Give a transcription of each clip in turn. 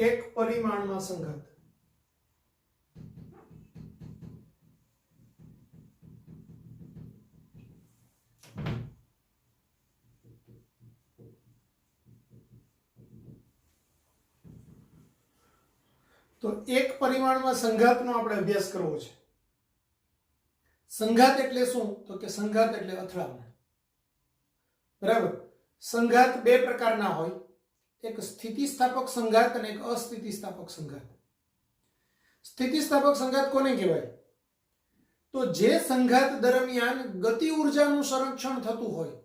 એક પરિમાણમાં સંઘાત. તો એક પરિમાણમાં સંઘાતનો આપણે અભ્યાસ કરવો છે. સંઘાત એટલે શું? તો કે સંઘાત એટલે અથડામણ. બરાબર. સંઘાત બે પ્રકારના હોય, એક સ્થિતિસ્થાપક સંઘાત અને એક અસ્થિતિસ્થાપક સંઘાત. સ્થિતિસ્થાપક સંઘાત કોને કહેવાય? તો જે સંઘાત દરમિયાન ગતિ ઉર્જાનું સંરક્ષણ થતું હોય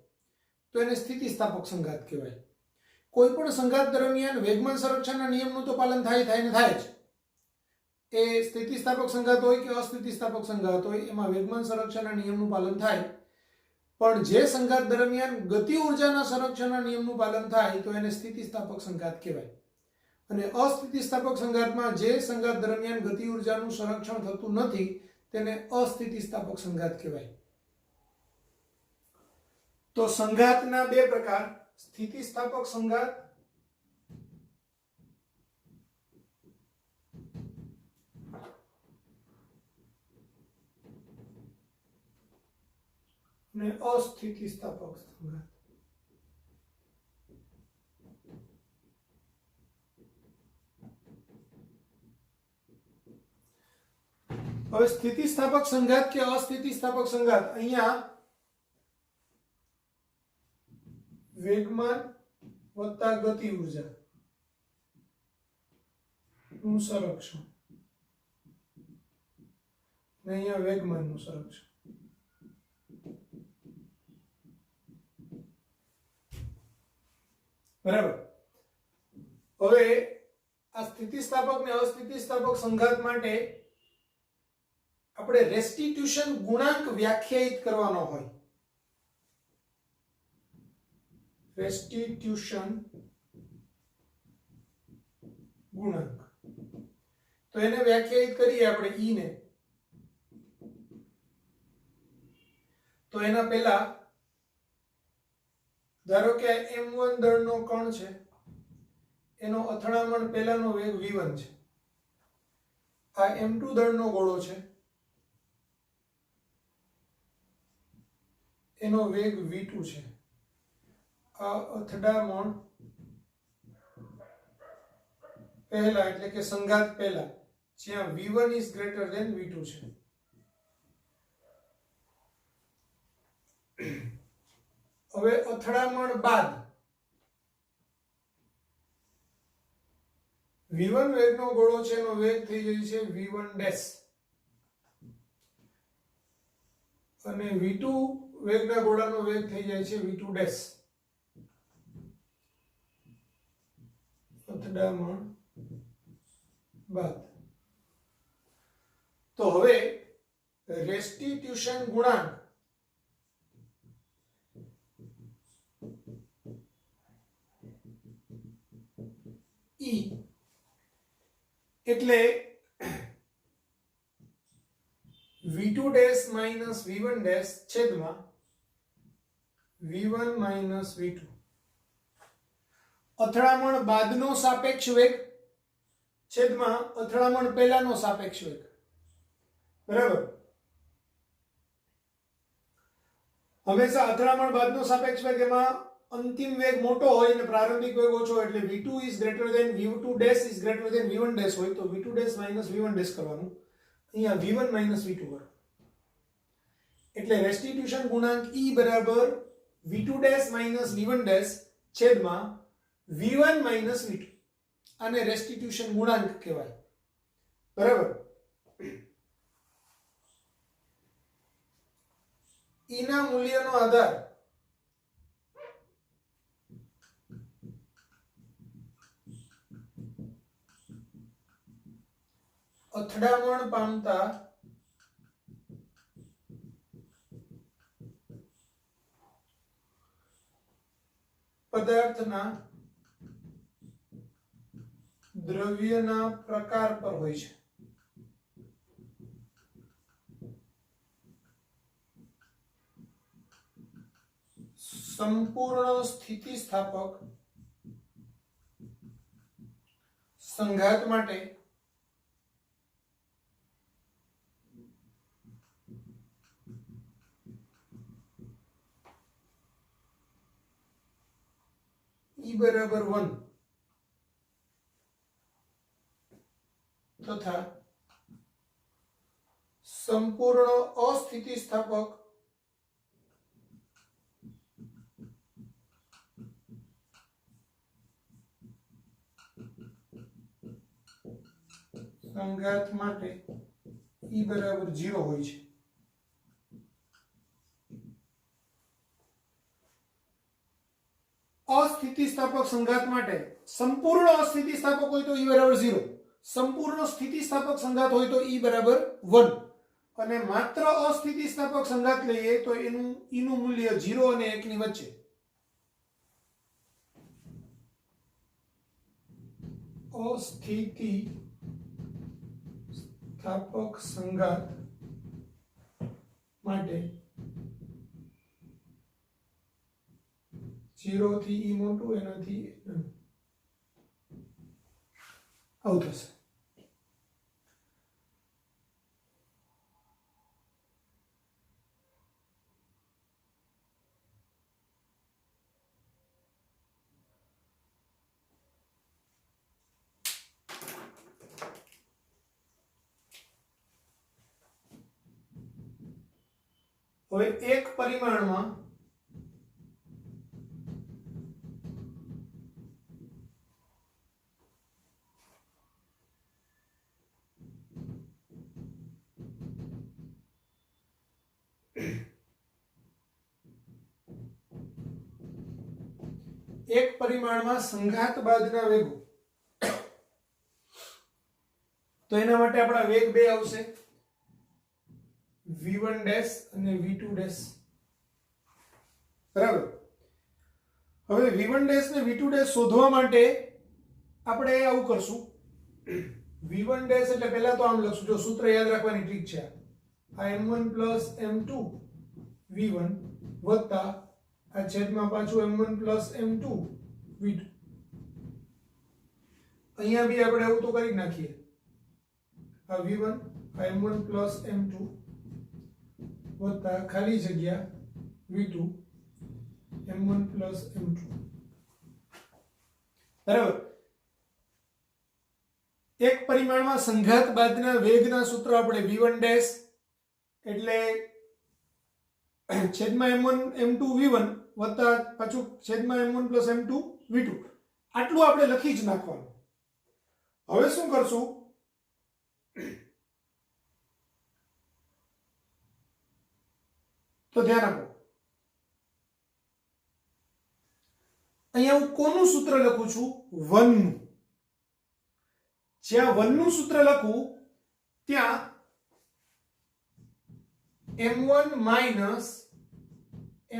તો એને સ્થિતિસ્થાપક સંઘાત કહેવાય. કોઈ પણ સંઘાત દરમિયાન વેગમાન સંરક્ષણના નિયમનું તો પાલન થાય જ. એ સ્થિતિસ્થાપક સંઘાત હોય કે અસ્થિતિસ્થાપક સંઘાત હોય, એમાં વેગમાન સંરક્ષણના નિયમનું પાલન થાય. પણ જે સંઘાત દરમિયાન ગતિ ઉર્જાના સંરક્ષણના નિયમનું પાલન થાય તો એને સ્થિતિસ્થાપક સંઘાત કહેવાય. અને અસ્થિતિસ્થાપક સંઘાતમાં જે સંઘાત દરમિયાન ગતિ ઉર્જાનું સંરક્ષણ થતું નથી તેને અસ્થિતિસ્થાપક સંઘાત કહેવાય. તો સંઘાતના બે પ્રકાર, સ્થિતિસ્થાપક સંઘાત અને અસ્થિતિસ્થાપક સંઘાત. હવે સ્થિતિસ્થાપક સંઘાત કે અસ્થિતિસ્થાપક સંઘાત, અહીંયા વેગમાન વત્તા ગતિ ઉર્જા નું સંરક્ષણ અને અહીંયા વેગમાનનું સંરક્ષણ. બરાબર. હવે આ સ્થિતિસ્થાપક ને અસ્થિતિસ્થાપક સંઘાત માટે આપણે રેસ્ટિટ્યુશન ગુણાંક વ્યાખ્યાયિત કરવાનો હોય. રેસ્ટિટ્યુશન ગુણાંક, તો એને વ્યાખ્યાયિત કરીએ આપણે ઈ ને. તો એના પહેલા ધારો કે m1 દળનો કણ છે, એનો અથડામણ પહેલાનો વેગ v1 છે. આ m2 દળનો ગોળો છે, એનો વેગ v2 છે. આ અથડામણ પહેલા એટલે કે સંઘાત પહેલા જ્યાં v1 is greater than v2 છે. હવે અથડામણ બાદ v1 વેગનો ગોળો છે, એનો વેગ થઈ જાય છે v1 ડેશ, અને v2 વેગના ગોળાનો વેગ થઈ જાય છે v2 ડેશ. અથડામણ બાદ. તો હવે રેસ્ટિટ્યુશન ગુણાંક E એટલે v2 dash minus v1 dash છેદમાં v1 માઈનસ v2. અથડામણ બાદનો સાપેક્ષ વેગ છેદમાં અથડામણ પહેલાનો સાપેક્ષ વેગ. બરાબર. હંમેશા અથડામણ બાદનો સાપેક્ષ વેગ એમાં અંતિમ વેગ મોટો હોય અને પ્રારંભિક વેગ ઓછો હોય, એટલે v2 is greater than v2 dash is greater than v1 dash હોય તો v2 dash minus v1 dash કરવાનું. અહીંયા v1 minus v2 કરો. એટલે રેસ્ટિટ્યુશન ગુણાંક E બરાબર v2 dash minus v1 dash છેદમાં v1 minus v2. આને રેસ્ટિટ્યુશન ગુણાંક કહેવાય. બરાબર. E ના મૂલ્યનો આધાર અથડામણ પામતા પદાર્થના દ્રવ્યના પ્રકાર પર હોય છે. સંપૂર્ણ સ્થિતિસ્થાપક સંઘાત માટે E બરાબર 1 તથા સંપૂર્ણ અસ્થિતિસ્થાપક સંઘાત માટે E બરાબર 0 હોય છે. અસ્થિતિસ્થાપક સંઘાત માટે સંપૂર્ણ અસ્થિતિસ્થાપક હોય તો E બરાબર 0, સંપૂર્ણ સ્થિતિસ્થાપક સંઘાત હોય તો E બરાબર 1 અને માત્ર અસ્થિતિસ્થાપક સંઘાત લઈએ તો એનું E નું મૂલ્ય 0 અને 1 ની વચ્ચે. અસ્થિતિસ્થાપક સંઘાત માટે 0 થી E મોટું એનાથી આવું થશે. હવે એક પરિમાણમાં સંઘાત બાદના વેગો, તો એના માટે આપણા વેગ બે આવશે, v1 ડેશ અને v2 ડેશ. બરાબર. હવે v1 ડેશ ને v2 ડેશ શોધવા માટે આપણે આવું કરશું. v1 ડેશ એટલે પહેલા તો આમ લખશું, જો સૂત્ર યાદ રાખવાની ટ્રીક છે આ m1 m2 v1 વત્તા આ છેદમાં પાછું m1 m2 v2. અહીંયા બી આપણે એવું તો કરી નાખીએ, આ v1 આ m1 m2 વત્તા ખાલી જગ્યા v2 m1 m2. બરાબર. એક પરિમાણમાં સંઘાત બાદના વેગના સૂત્ર આપણે v1 ડેશ એટલે છેદમાં m1 m2 v1 વત્તા પાછું છેદમાં m1 m2 v2 આટલું આપણે લખી જ નાખવાનું. હવે શું કરશું, તો ધ્યાન આપો, અહીંયા હું કોનું સૂત્ર લખું છું, 1 નું. જ્યાં 1 નું સૂત્ર લખું ત્યાં m1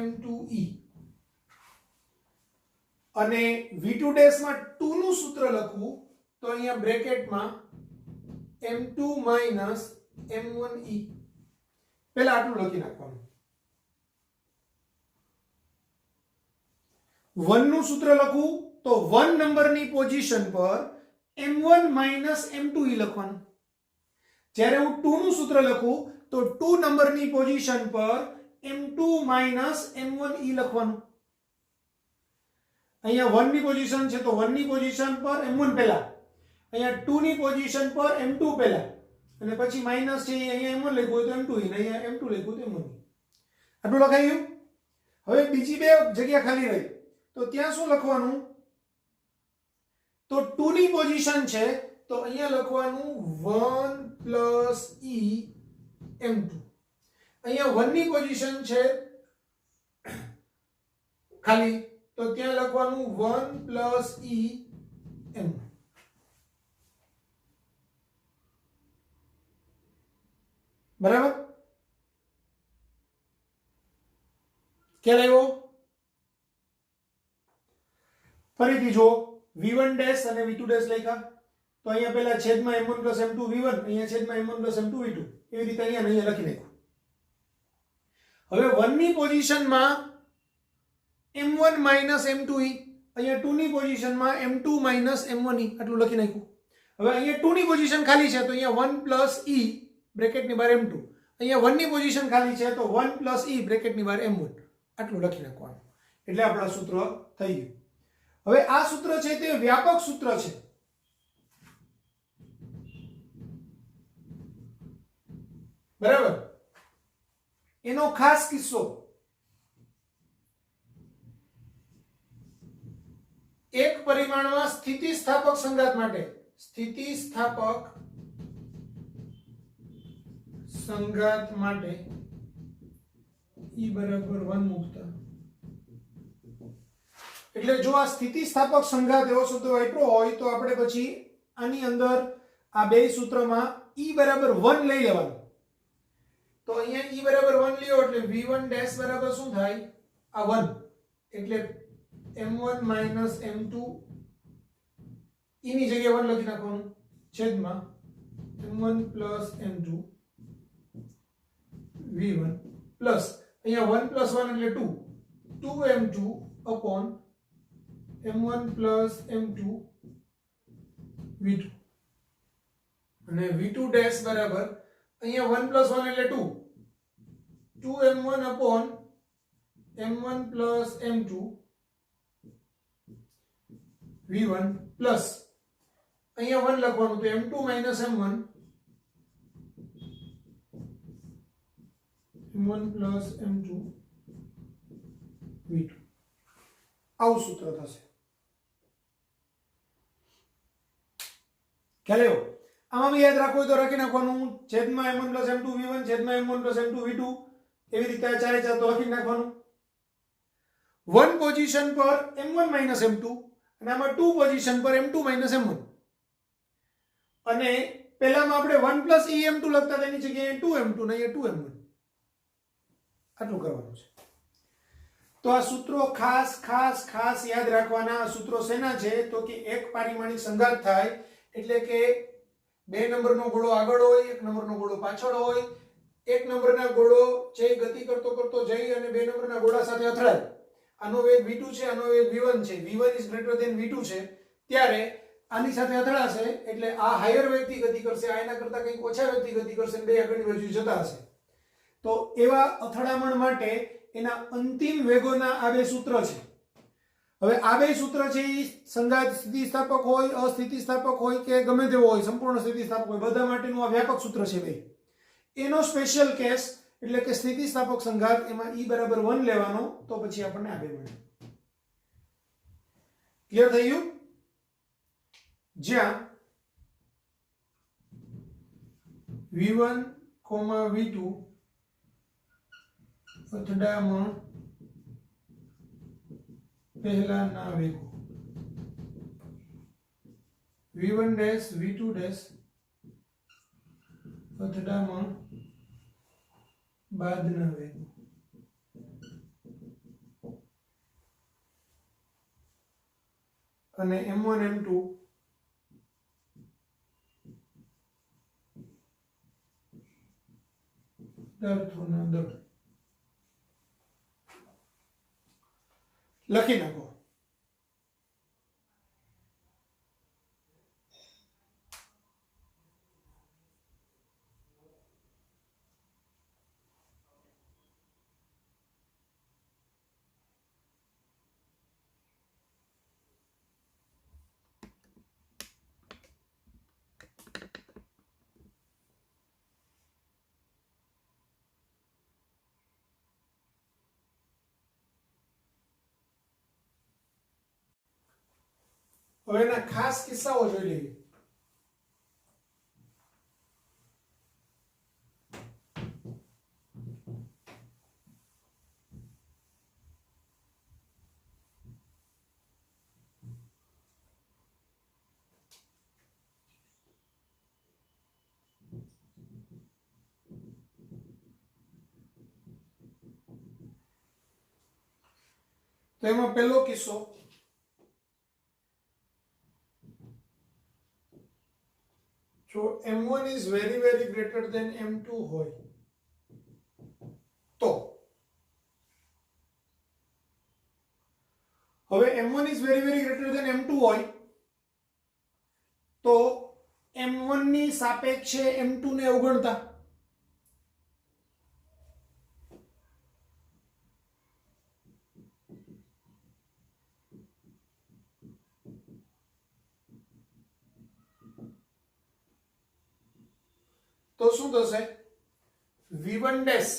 m2e અને v2 ડેશ માં 2 નું સૂત્ર લખું તો અહીંયા બ્રેકેટમાં m2 m1e. પહેલા આટલું લખી નાખવાનું. 1 નું સૂત્ર લખું તો 1 નંબરની પોઝિશન પર m1 m2e લખવાનું. જ્યારે હું 2 નું સૂત્ર લખું તો 2 નંબરની પોઝિશન પર m2 m1e લખવાનું. અહીંયા 1 ની પોઝિશન છે તો 1 ની પોઝિશન પર m1 પહેલા, અહીંયા 2 ની પોઝિશન પર m2 પહેલા અને પછી માઈનસ છે અહીંયા m1 લખ્યું હોય તો m2 અને અહીંયા m2 લખ્યું તો m1. આટલું લખાઈ ગયું. હવે બીજી બે જગ્યા ખાલી રહી તો ત્યાં શું લખવાનું, તો 2 ની પોઝિશન છે તો અહીંયા લખવાનું 1 e m2. અહીંયા 1 ની પોઝિશન છે ખાલી તો ત્યાં લખવાનું 1 e m. બરાબર. ખ્યાલ આવ્યો? ફરીથી જો v1 ડેશ અને v2 ડેશ લખ્યા તો અહીંયા પહેલા છેદમાં m1 + m2 v1 અહીંયા છેદમાં m1 + m2 v2 એવી રીતે અહીંયા લખી નાખ્યું. હવે 1 ની પોઝિશનમાં m1 - m2e અહીંયા 2 ની પોઝિશનમાં m2 - m1e આટલું લખી નાખ્યું. હવે અહીંયા 2 ની પોઝિશન ખાલી છે તો અહીંયા 1 + e બ્રેકેટની બહાર m2, અહીંયા 1 ની પોઝિશન ખાલી છે તો 1 + e બ્રેકેટની બહાર m1 આટલું લખી નાખવાનું. એટલે આપણું સૂત્ર થઈ ગયું. હવે આ સૂત્ર છે તે વ્યાપક સૂત્ર છે. બરાબર. એનો ખાસ કિસ્સો એક પરિમાણમાં સ્થિતિસ્થાપક સંઘાત માટે સ્થિતિસ્થાપક સંઘાત માટે e = 1 મૂકતા એટલે જો આ સ્થિતિસ્થાપક સંઘાત એવો શબ્દ વાપરો હોય તો આપણે પછી આની અંદર આ બે સૂત્રમાં e = 1 લઈ લેવાનું. તો અહીંયા e = 1 લ્યો એટલે v1 ડેશ બરાબર શું થાય આ 1 એટલે m1 - m2 e ની જગ્યાએ 1 લખી નાખવાનું છેદમાં m1 + m2 v1 પ્લસ અહીંયા 1 + 1 એટલે 2 2m2 upon m1 + m2 v2 અને v2 ડેશ બરાબર અહીંયા 1 + 1 એટલે 2 2m1 upon m1 + m2 v1 plus અહીંયા 1 લખવાનું તો m2 - m1 m1 + m2 v2 આવું સૂત્ર થશે. ખ્યાલ આવ્યો? આમાં બી યાદ રાખવું હોય તો રાખી નાખવાનું છેદમાં m1 + m2 v1 છેદમાં m1 + m2 v2 એવી રીતે ચારે ચાર તો લખી નાખવાનું. 1 પોઝિશન પર m1 - m2 અને આમાં 2 પોઝિશન પર m2 - m1 અને પહેલામાં આપણે 1 + em2 લખતા તેની જગ્યાએ 2m2 ને અહીંયા 2m1 આટલું કરવાનું છે. તો આ સૂત્રો ખાસ ખાસ ખાસ યાદ રાખવાના. આ સૂત્રો શેના છે તો કે એક પારિમાણિક સંઘાત થાય એટલે કે 2 નંબરનો ગોળો આગળ હોય, 1 નંબરનો ગોળો પાછળ હોય, 1 નંબરના ગોળો જે ગતિ કરતો કરતો જઈ અને 2 નંબરના ગોળા સાથે અથડાય. આનો વેગ v2 છે, આનો વેગ v1 છે, v1 = v2 છે, ત્યારે આની સાથે અથડાશે એટલે આ હાયર વેગથી ગતિ કરશે, આ એના કરતા કંઈક ઓછા વેગથી ગતિ કરશે અને બે આગળની બાજુ જતા હશે. તો એવા અથડામણ માટે એના અંતિમ વેગોના આ બે સૂત્ર છે. હવે આ બે સૂત્ર છે એ સંઘાત સ્થિતિસ્થાપક હોય, અસ્થિતિસ્થાપક હોય કે ગમે તેવો હોય, સંપૂર્ણ સ્થિતિસ્થાપક હોય, બધા માટેનું આ વ્યાપક સૂત્ર છે ભાઈ. એનો સ્પેશિયલ કેસ એટલે કે સ્થિતિસ્થાપક સંઘાત એમાં e = 1 લેવાનો તો પછી આપણને આ બે મળે. ક્લિયર થઈ ગયું? જ્યાં v1, v2 અથડામણ પહેલાના વેગો v1 ડેશ v2 ડેશ અથડામણ બાદના વેગો અને m1 m2 પદાર્થોના દળ લખી નાખો. હવે એના ખાસ કિસ્સાઓ જોઈ લઈએ. તો એમાં પહેલો કિસ્સો m1 is very very greater than m2 હોય તો હવે m1 is very very greater than m2 હોય તો m1 ની સાપેક્ષે m2 ને અવગણતા તો શું થશે v1 ડેશ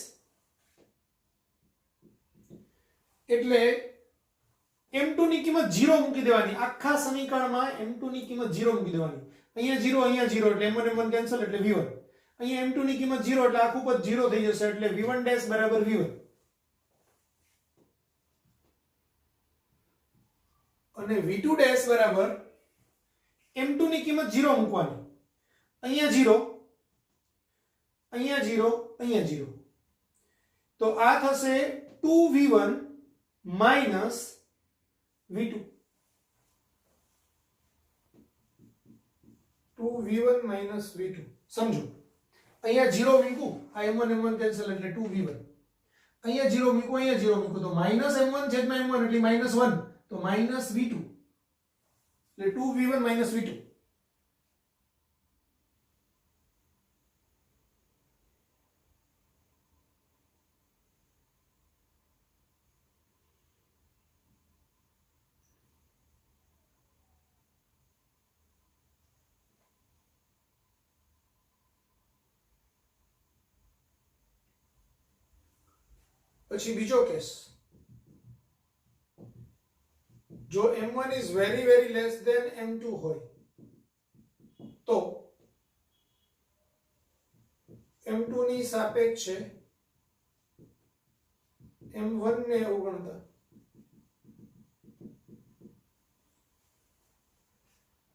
એટલે m2 ની કિંમત 0 મૂકી દેવાની આખા સમીકરણમાં m2 ની કિંમત 0 મૂકી દેવાની અહીંયા 0 એટલે m1 m1 કેન્સલ એટલે v1 અહીંયા m2 ની કિંમત 0 એટલે આખું પદ 0 થઈ જશે એટલે v1 ડેશ બરાબર v1 અને v2 ડેશ બરાબર m2 ની કિંમત 0 મૂકવાની અહીંયા 0 અહીંયા 0 અહીંયા 0 તો આ થશે 2v1 minus v2 2v1 minus v2 સમજો અહીંયા 0 મૂકું આ m1 m1 કેન્સલ એટલે 2v1 અહીંયા 0 મૂકું અહીંયા 0 મૂકું તો માઈનસ m1 છેદમાં m1 એટલે માઈનસ 1 તો માઈનસ v2 એટલે 2v1 માઈનસ v2 પછી બીજો કેસ જો m1 is very very less than m2 હોય તો m2 ની સાપેક્ષે m1 ને અવગણતા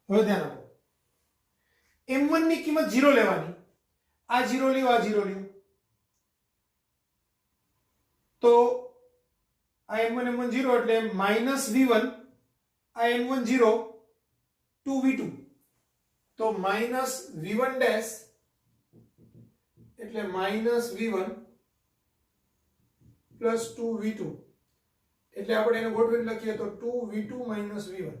હવે ધ્યાન આપો m1 ની કિંમત 0 લેવાની આ 0 લ્યો આ 0 લ્યો તો આ m1 m1 0 એટલે માઈનસ v1 આ m1 0 2v2 તો માઈનસ v1 ડેશ એટલે માઈનસ v1 પ્લસ 2v2 એટલે આપણે એને ગોઠવીને લખીએ તો 2v2 માઈનસ v1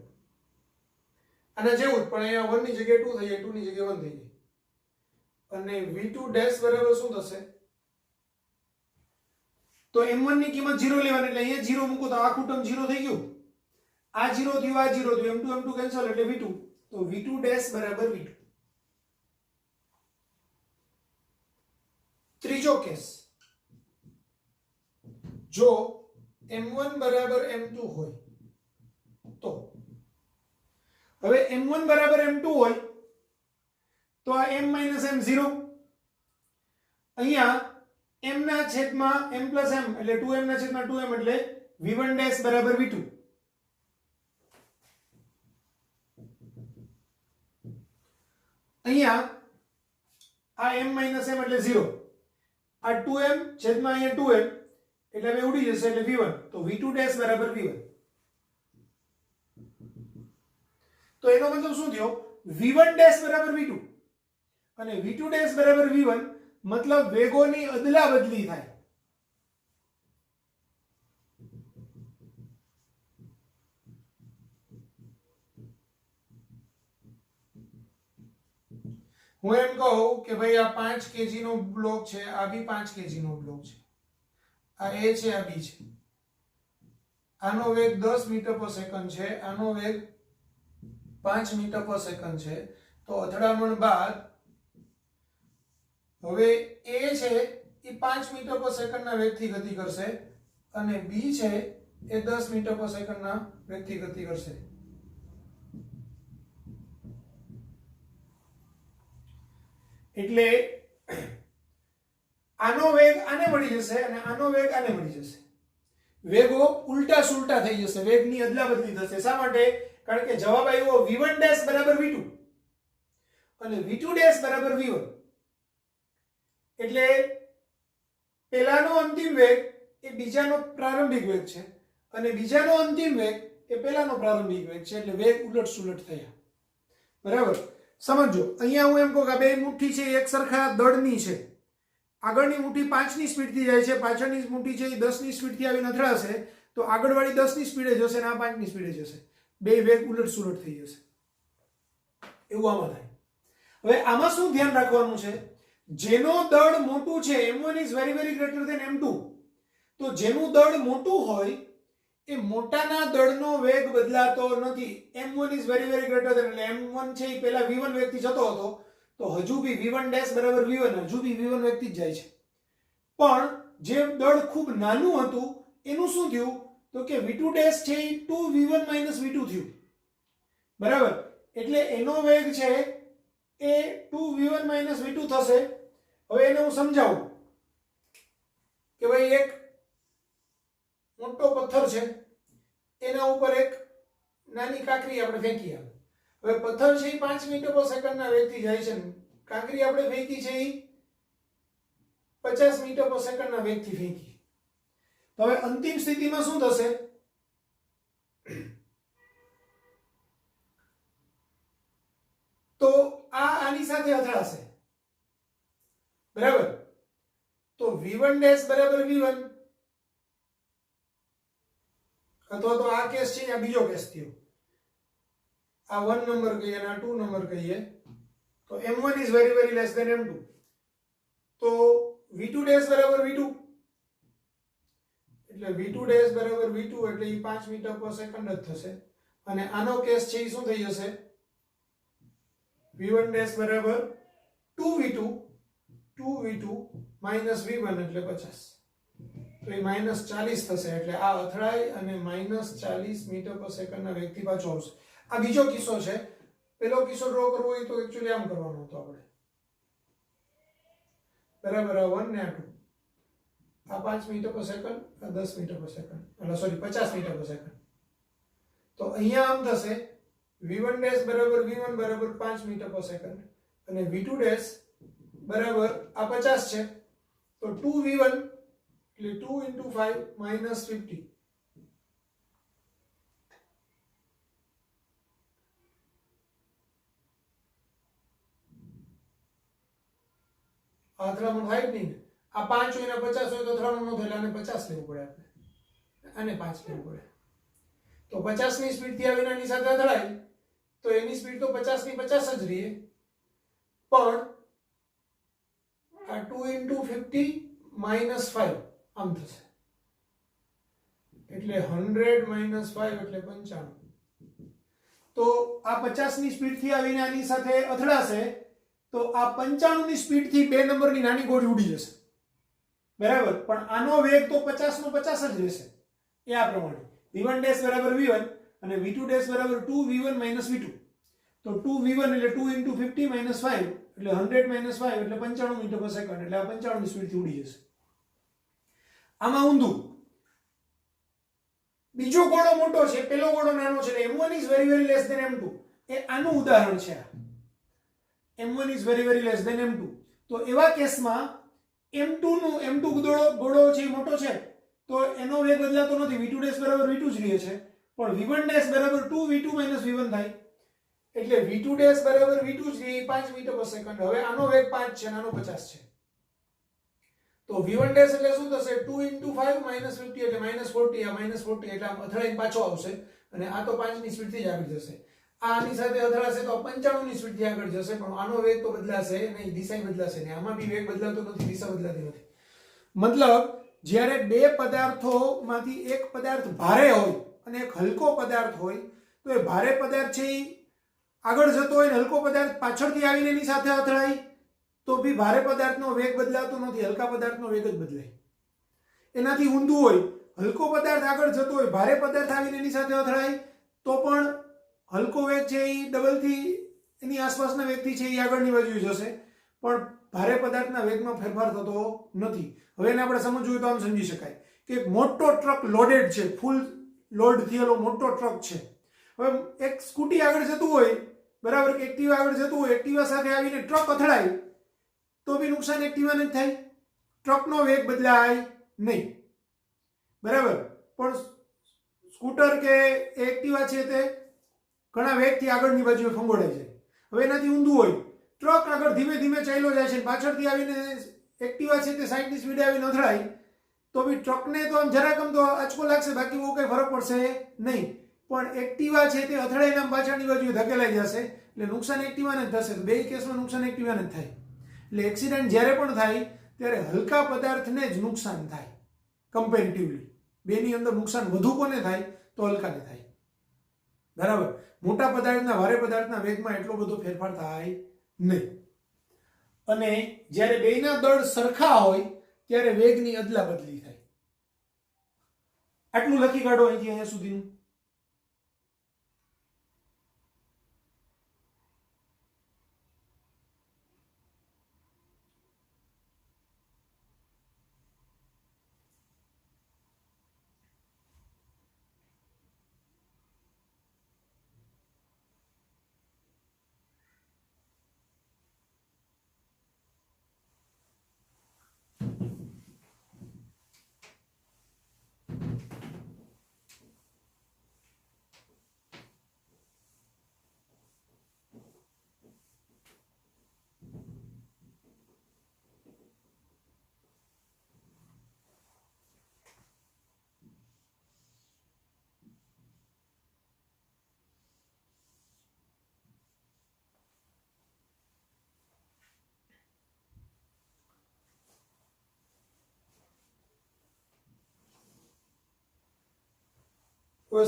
આના જેવું જ પણ અહીંયા 1 ની જગ્યાએ 2 થઈ જાય 2 ની જગ્યાએ 1 થઈ જાય અને v2 ડેશ બરાબર શું થશે તો m1 ની કિંમત 0 લેવાની એટલે અહીંયા 0 મૂકો તો આખું ટર્મ 0 થઈ ગયું આ 0 થયું આ 0 થયું m2 m2 કેન્સલ એટલે v2 તો v2 ડેશ બરાબર v2 ત્રીજો કેસ જો m1 બરાબર m2 હોય તો હવે m1 બરાબર m2 હોય તો આ m m0 અહીંયા m ના છેદમાં m plus m એટલે 2m ના છેદમાં 2m એટલે v1 ડેશ બરાબર v2 અહીંયા આ m minus m એટલે 0 આ 2m છેદમાં અહીંયા 2m એટલે હવે ઉડી જશે એટલે v1 તો v2 ડેશ બરાબર v1 તો એનો મતલબ શું થયો v1 ડેશ બરાબર v2 અને v2 ડેશ બરાબર v1 मतलब वेगोनी अदला बदली थाय હું એમ કહું કે ભાઈ આ 5 કેજી નો બ્લોક છે આ બી 5 કેજી નો બ્લોક છે આ એ છે આ બી છે આનો વેગ 10 મીટર પર સેકન્ડ છે આનો વેગ 5 મીટર પર સેકન્ડ છે તો અથડામણ બાદ હવે a છે એ 5 મીટર પર સેકન્ડના વેગથી ગતિ કરશે અને b છે એ 10 મીટર પર સેકન્ડના વેગથી ગતિ કરશે એટલે આનો વેગ આને મળી જશે અને આનો વેગ આને મળી જશે વેગો ઉલટા સુલટા થઈ જશે વેગની અદલાબદલી થશે શા માટે કારણ કે જવાબ આવ્યો v1 ડેશ બરાબર v2 અને v2 ડેશ બરાબર v1 એટલે પહેલાનો અંતિમ વેગ એ બીજાનો પ્રારંભિક વેગ છે અને બીજાનો અંતિમ વેગ એ પહેલાનો પ્રારંભિક વેગ છે એટલે વેગ ઉલટ સુલટ થયા બરાબર સમજો, અહીંયા હું એમ કહું કે આ બે મુઠ્ઠી છે એ એક સરખા દળની છે. આગળની મુઠ્ઠી 5ની સ્પીડથી જાય છે, પાછળની મુઠ્ઠી છે એ 10ની સ્પીડથી આવીને અથડાશે, તો આગળવાળી 10ની સ્પીડે જશે અને આ 5ની સ્પીડે જશે. બે વેગ ઉલટ સુલટ થઈ જશે. એવું આમાં થાય. હવે આમાં શું ધ્યાન રાખવાનું છે? જેનો દળ મોટું છે m1 is very very greater than m2. તો જેનું દળ મોટું હોય એ મોટાના દળનો વેગ બદલાતો નથી. m1 is very very greater than, એટલે m1 છે એ પહેલા v1 વેગથી જતો હતો, તો હજુ બી v1 ડેશ બરાબર v1, હજુ બી v1 વેગથી જ જાય છે. પણ જે દળ ખૂબ નાનું હતું એનું શું થયું? તો કે v2 ડેશ છે એ 2v1 v2 થયું. બરાબર, એટલે એનો વેગ છે એ 2v1 v2 થશે. હવે એને હું સમજાવું કે ભાઈ એક મોટો પથ્થર છે, એના ઉપર એક નાની કાંકરી આપણે ફેંકી. હવે પથ્થર છે એ 5 મીટર પર સેકન્ડના વેગથી જાય છે, કાંકરી આપણે ફેંકી છે એ 50 મીટર પર સેકન્ડના વેગથી ફેંકી. તો હવે અંતિમ સ્થિતિમાં શું થશે? તો આ આની સાથે અથડાશે. બરાબર, તો v1 ડેશ બરાબર v1, અથવા તો આ કેસ છે આ બીજો કેસ થયો, આ 1 નંબર કહીએ અને આ 2 નંબર કહીએ, તો m1 is very very less than m2. તો v2 ડેશ બરાબર v2, એટલે v2 ડેશ બરાબર v2 એટલે એ 5 મીટર પર સેકન્ડ જ થશે. અને આનો કેસ છે એ શું થઈ જશે? v1 ડેશ બરાબર 2v2 માઇનસ v1 એટલે 50, તો એ માઇનસ 40 થશે. એટલે આ અથડાય અને માઇનસ 40 મીટર પર સેકન્ડના વેગથી પાછો આવશે. આ બીજો કિસ્સો છે. પેલો કિસ્સો ડ્રો કરવો હોય તો એકચ્યુઅલી આમ કરવાનો હતો આપણે. બરાબર, આ 1 ને આ 2, આ 5 મીટર પર સેકન્ડ, આ 10 મીટર પર સેકન્ડ, એટલે સોરી 50 મીટર પર સેકન્ડ. તો અહીંયા આમ થશે v1 ડેશ બરાબર v1 બરાબર 5 મીટર પર સેકન્ડ અને v2 ડેશ બરાબર આ 50 છે, તો 2v1 એટલે 2 into 5 minus 50. અથડામણ થાય જ નહીં. આ 5 હોય ને 50 હોય તો અથડામણ ન થાય, આને 50 લેવું પડે આપણે, આને 5 લેવું પડે. તો 50 ની સ્પીડ થી આવીને આની સાથે અથડાય તો એની સ્પીડ તો 50 ની 50 જ રહે, પણ આ 2 into 50 minus 5 આમ થશે, એટલે 100 minus 5 એટલે 95. તો આ 50 ની સ્પીડ થી આવીને આની સાથે અથડાશે તો આ 95 ની સ્પીડ થી 2 નંબરની નાની ગોળી ઉડી જશે. બરાબર, પણ આનો વેગ તો 50 નો 50 જ રહેશે. એ આ પ્રમાણે v1 ડેશ બરાબર v1 અને v2 ડેશ બરાબર 2v1 v2. તો 2v1 એટલે 2 into 50 minus 5 એટલે 100 minus 5 એટલે 95 મીટર પર સેકન્ડ, એટલે આ 95 ની સ્પીડ થી ઉડી જશે. આમાં ઊંધું, બીજો ગોળો મોટો છે, પેલો ગોળો નાનો છે, એટલે m1 is very very less than m2. એ આનું ઉદાહરણ છે. m1 is very very less than m2. તો એવા કેસમાં m2 ગોળો છે મોટો છે તો એનો વેગ બદલાતો નથી, v2 ડેશ બરાબર v2 જ રહે છે, પણ v1 ડેશ બરાબર 2v2 v1 થાય, એટલે v2 ડેશ બરાબર v2 જ રહે 5 મીટર પર સેકન્ડ. હવે આનો વેગ 5 છે, આનો 50 છે, તો v1 ડેશ એટલે શું થશે? 2 into 5 minus 50 એટલે minus 40, આ minus 40 એટલે આમ અથડાઈને પાછો આવશે અને આ તો 5 ની સ્પીડ થી જ આગળ જશે. આની સાથે અથડાશે તો 95 ની સ્પીડ થી આગળ જશે, પણ આનો વેગ તો બદલાશે નહીં, દિશા બદલાશે નહીં. આમાં બી વેગ બદલાતો નથી, દિશા બદલાતી નથી. મતલબ જ્યારે બે પદાર્થોમાંથી એક પદાર્થ ભારે હોય અને એક હલકો પદાર્થ હોય તો એ ભારે પદાર્થ છે એ આગળ જતો હોય ને હલકો પદાર્થ પાછળથી આવીને એની સાથે અથડાય તો બી ભારે પદાર્થનો વેગ બદલાતો નથી, હલકા પદાર્થનો વેગ જ બદલાય. એનાથી ઊંધું હોય, હલકો પદાર્થ આગળ જતો હોય, ભારે પદાર્થ આવીને એની સાથે અથડાય તો પણ હલકો વેગ છે એ ડબલ થી એની આસપાસના વેગથી છે એ આગળની બાજુ જશે, પણ ભારે પદાર્થના વેગમાં ફેરફાર થતો નથી. હવે એને આપણે સમજવું હોય તો આમ સમજી શકાય કે એક મોટો ટ્રક લોડેડ છે, ફૂલ લોડ થયેલો મોટો ટ્રક છે. હવે એક સ્કૂટી આગળ જતું હોય, બરાબર, કે એક્ટિવા આગળ જતું હોય, એક્ટિવા સાથે આવીને ટ્રક અથડાય તો બી નુકસાન એક્ટિવાને જ થાય, ટ્રકનો વેગ બદલાય નહીં. બરાબર, પણ સ્કૂટર કે એક્ટિવા છે તે ઘણા વેગથી આગળની બાજુએ ફંગોળાઈ જાય. હવે એનાથી ઊંધું હોય, ટ્રક આગળ ધીમે ધીમે ચાલ્યો જાય છે, પાછળથી આવીને એક્ટિવા છે તે 60ની સ્પીડે આવીને અથડાય તો બી ટ્રકને તો આમ જરાક આમ તો આંચકો લાગશે, બાકી બહુ કંઈ ફરક પડશે નહીં. પણ એક્ટિવા છે તે અથડાઈને આમ પાછળની બાજુ ધકેલાઈ જશે, એટલે નુકસાન એક્ટિવાને જ થશે. બે કેસમાં નુકસાન એક્ટિવાને જ થાય. એટલે એક્સિડન્ટ જ્યારે પણ થાય ત્યારે હલકા પદાર્થને જ નુકસાન થાય કમ્પેરેટિવલી. બેની અંદર નુકસાન વધુ કોને થાય? તો હલકાને થાય. બરાબર. મોટા પદાર્થના ભારે પદાર્થના વેગમાં એટલો બધો ફેરફાર થાય નહીં. અને જ્યારે બેયના દળ સરખા હોય ત્યારે વેગની અદલા બદલી થાય. આટલું લખી કાઢો અહીંથી અહીંયા સુધીનું.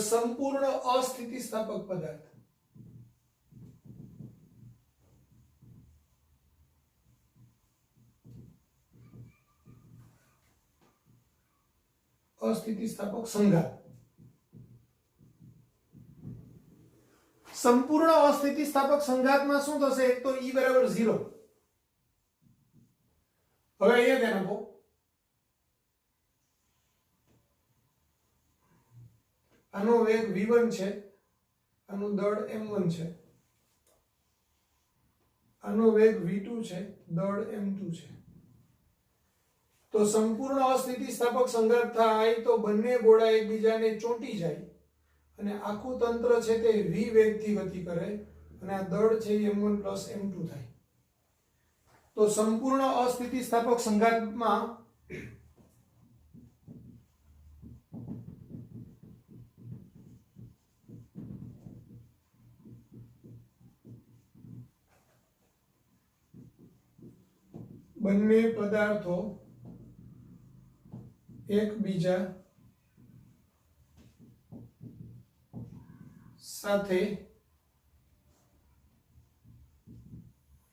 સંપૂર્ણ અસ્થિતિસ્થાપક પદાર્થ. અસ્થિતિસ્થાપક સંઘાત. સંપૂર્ણ અસ્થિતિસ્થાપક સંઘાતમાં શું થશે? એક તો E બરાબર 0. હવે અહીંયા ધ્યાન આપો. આનો વેગ v1 છે, આનું દળ m1 છે, આનો વેગ v2 છે, દળ m2 છે. તો સંપૂર્ણ અસ્થિતિસ્થાપક સંઘાત થાય તો બંને ગોળા એકબીજાને ચોંટી જાય અને આખું તંત્ર છે તે v વેગથી ગતિ કરે અને આ દળ છે એ m1 m2 થાય. તો સંપૂર્ણ અસ્થિતિસ્થાપક સંઘાતમાં બંને પદાર્થો એકબીજા સાથે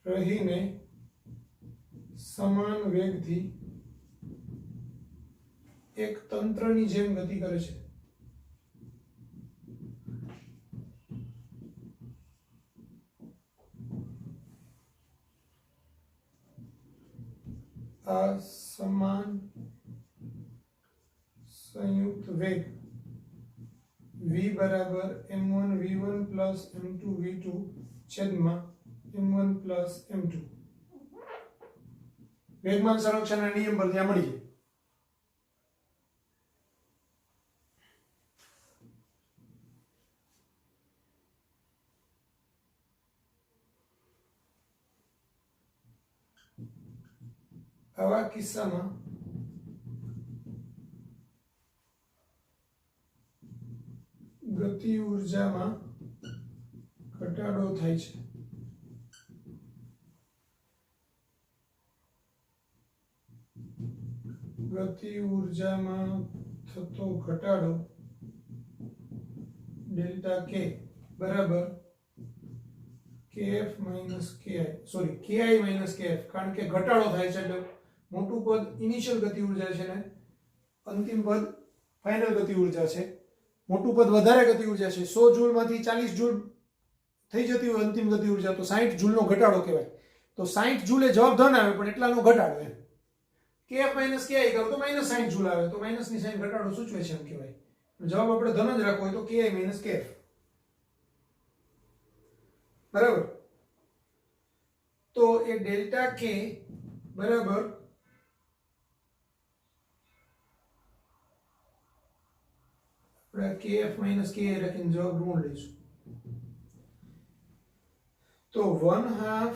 રહીને સમાન વેગથી એક તંત્રની જેમ ગતિ કરે છે. આ સમાન સંયુક્ત વેગ v બરાબર m1 v1 plus m2 v2 છેદમાં m1 પ્લસ m2 વેગમાન સંરક્ષણના નિયમ પર ત્યાં મળી જાય. આવા કિસ્સામાં ગતિ ઊર્જામાં ઘટાડો થાય છે. ગતિ ઊર્જામાં થતો ઘટાડો ડેલ્ટા k બરાબર kf minus ki, sorry ki minus kf, કારણ કે ઘટાડો થાય છે એટલે મોટું પદ ઇનિશિયલ ગતિ ઊર્જા છે ને અંતિમ પદ ફાઇનલ ગતિ ઊર્જા છે. મોટું પદ વધારે ગતિ ઊર્જા છે, 100 જૂલ માંથી 40 જૂલ થઈ જતી હોય અંતિમ ગતિ ઊર્જા તો 60 જૂલનો ઘટાડો કહેવાય. તો 60 જૂલ એ જવાબ ધન આવે પણ એટલાનો ઘટાડો એમ. kf minus ki કરો તો -60 જૂલ આવે તો માઈનસ ની સાઈન ઘટાડો સૂચવે છે એમ કહેવાય. જવાબ આપણે ધન જ રાખવો હોય તો ki minus kf. બરાબર. તો એ ડેલ્ટા k બરાબર આપણે kf minus ki રાખીને જવાબ ઋણ લઈશું. તો 1/2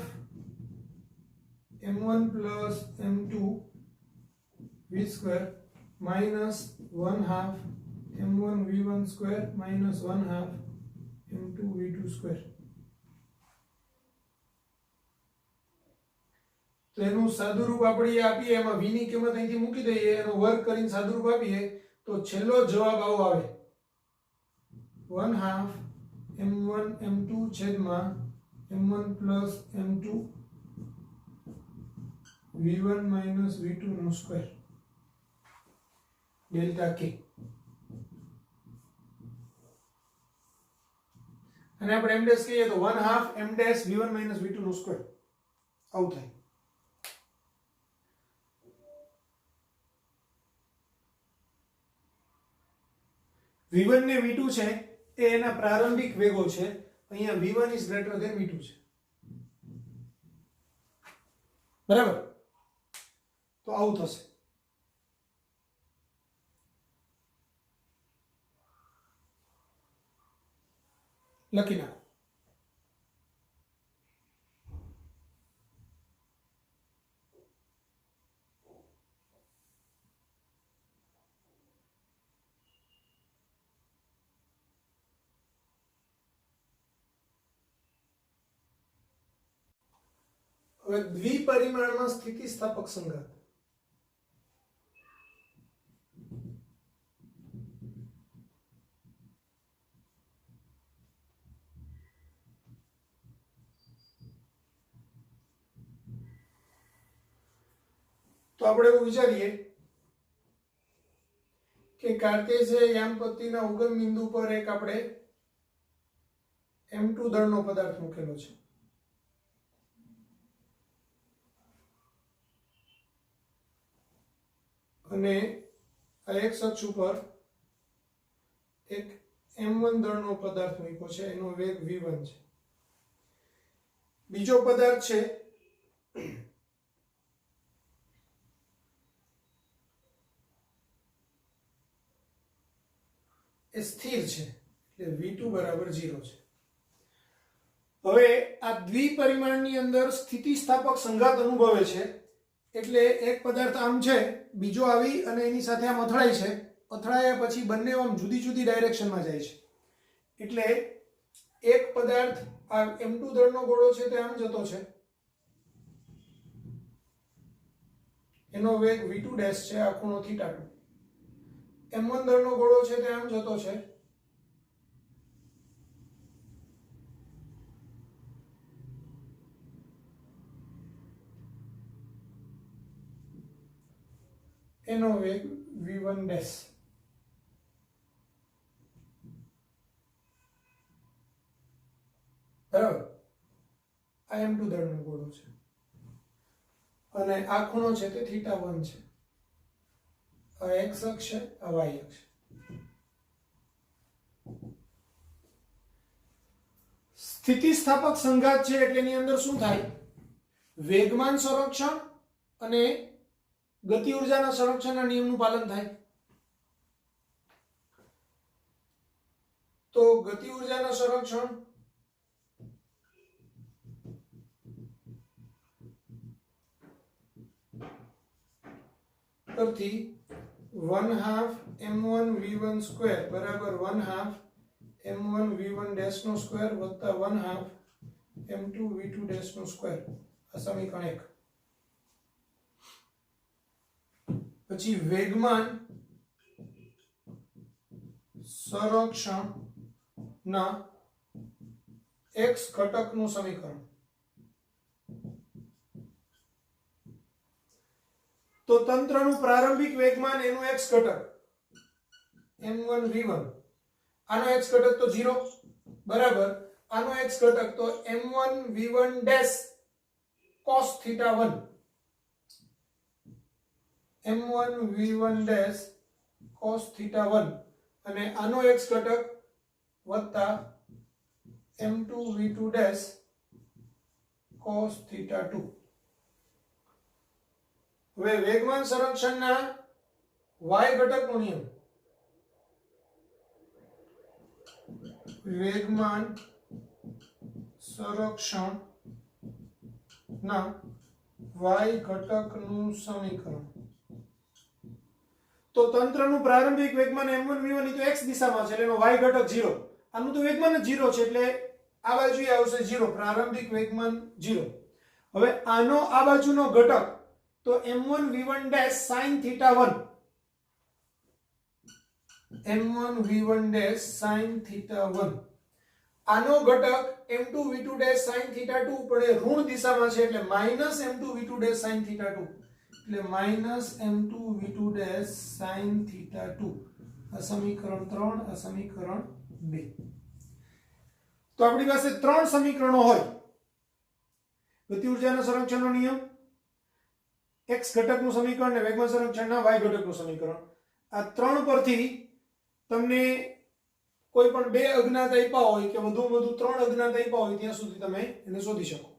m1 plus m2 v square minus 1/2 m1 v1 square minus 1/2 m2 v2 square. તો એનું સાદુરૂપ આપણે આપીએ, એમાં v ની કિંમત અહીંથી મૂકી દઈએ, એનો વર્ગ કરીને સાદુરૂપ આપીએ તો છેલ્લો જવાબ આવો આવે 1/2 m1 m2 છેદમાં m1 plus m2 v1 minus v2 નો સ્ક્વેર ડેલ્ટા k. અને આપણે m ડેશ કહીએ તો 1/2 m dash v1 minus v2 નો સ્ક્વેર આવું થાય. v1 ને v2 છે એ એના પ્રારંભિક વેગો છે. અહીંયા v1 is greater than v2 છે, બરાબર? તો આવું થશે. લખી નાખો. હવે દ્વિપરિમાણમાં સ્થિતિસ્થાપક સંઘાત. તો આપણે એવું વિચારીએ કે કાર્ટેશીય યામપત્તીના ઉગમ બિંદુ પર એક આપણે m2 દળનો પદાર્થ મૂકેલો છે. અને આ એક અક્ષ ઉપર એક m1 દળનો પદાર્થ મૂક્યો છે, એનો વેગ v1 છે. બીજો પદાર્થ છે એ સ્થિર છે, એટલે v2 બરાબર 0 છે. હવે આ દ્વિપરિમાણની અંદર સ્થિતિસ્થાપક સંઘાત અનુભવે છે, એટલે એક પદાર્થ આમ છે, બીજો આવી અને એની સાથે આમ અથડાય છે. અથડાયા પછી બંને આમ જુદી જુદી ડાયરેક્શનમાં જાય છે. એટલે એક પદાર્થ આ m2 દળનો ગોળો છે તે આમ જતો છે, એનો વેગ v2 ડેશ છે, આ ખૂણો θ2. m1 દળનો ગોળો છે તે આમ જતો છે, એનો વેગ v1 ડેશ. બરાબર? આ m2 દળનો ગોળો છે અને આ ખૂણો છે તે θ1 છે. આ x અક્ષ છે, આ y અક્ષ. સ્થિતિસ્થાપક સંઘાત છે એટલે એની અંદર શું થાય? વેગમાન સંરક્ષણ અને ગતિ ઉર્જાના સંરક્ષણના નિયમનું પાલન થાય. તો ગતિ ઉર્જાના સંરક્ષણ પરથી 1/2 m1 v1 સ્ક્વેર બરાબર 1/2 m1 v1 ડેશ નો સ્ક્વેર વત્તા 1/2 m2 v2 ડેશ નો સ્ક્વેર. આ સમીકરણ 1. પછી વેગમાન સંરક્ષણના x ઘટકનું સમીકરણ. તો તંત્રનું પ્રારંભિક વેગમાન એનું x ઘટક m1 v1, આનો x ઘટક તો 0 બરાબર, આનો x ઘટક તો m1 v1 dash cos θ1, m1 v1 dash cos θ1 અને આનો x ઘટક વત્તા m2 v2 ડેશ cos θ2. હવે વેગમાન સંરક્ષણના y ઘટકનો નિયમ. વેગમાન સંરક્ષણ ના y ઘટકનું સમીકરણ. તો તંત્રનું પ્રારંભિક વેગમાન m1 v1 ઈ તો x દિશામાં છે એટલે એનો y ઘટક 0. આનું તો વેગમાન જ 0 છે એટલે આ બાજુએ આવશે 0, પ્રારંભિક વેગમાન 0. હવે આનો આ બાજુનો ઘટક તો m1 v1 dash sin θ1, m1 v1 dash sin θ1. આનો ઘટક m2 v2 ડેશ sin θ2 પણ એ ઋણ દિશામાં છે એટલે minus m2 v2 dash sin θ2 એટલે minus m2 v2 dash sin θ2. આ સમીકરણ 3, આ સમીકરણ 2. તો આપણી પાસે ત્રણ સમીકરણો હોય. ગતિ ઊર્જાના સંરક્ષણનો નિયમ, x ઘટકનું સમીકરણ અને વેગમાન સંરક્ષણના y ઘટકનું સમીકરણ. આ ત્રણ પરથી તમને કોઈ પણ બે અજ્ઞાત આપ્યા હોય કે વધુ ત્રણ અજ્ઞાત આપ્યા હોય ત્યાં સુધી તમે એને શોધી શકો.